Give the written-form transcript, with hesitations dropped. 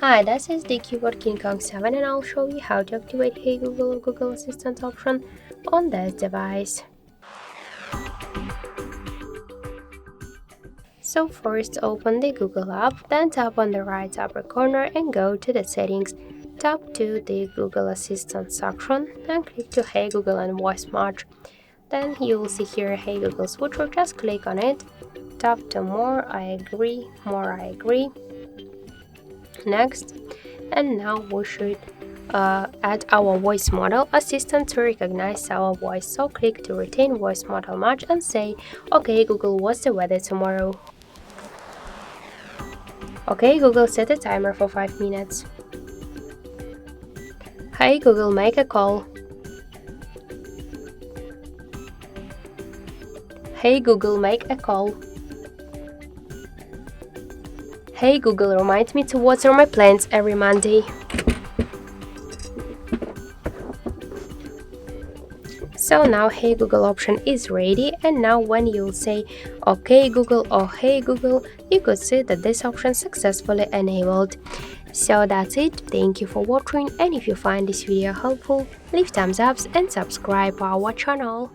Hi, this is the CUBOT King Kong 7 and I'll show you how to activate Hey Google or Google Assistant option on this device. So first open the Google app, then tap on the right upper corner and go to the settings. Tap to the Google Assistant section and click to Hey Google and Voice Match. Then you will see here Hey Google switcher, just click on it. Tap to More, I agree, next. And now we should add our voice model assistant to recognize our voice. So click to retain voice model match and say, okay Google, what's the weather tomorrow? Okay Google, set a timer for 5 minutes. Hey Google, make a call. Hey Google, make a call. Hey Google, remind me to water my plants every Monday. So now Hey Google option is ready, and now when you'll say OK Google or Hey Google, you could see that this option successfully enabled. So that's it, thank you for watching, and if you find this video helpful, leave thumbs up and subscribe our channel.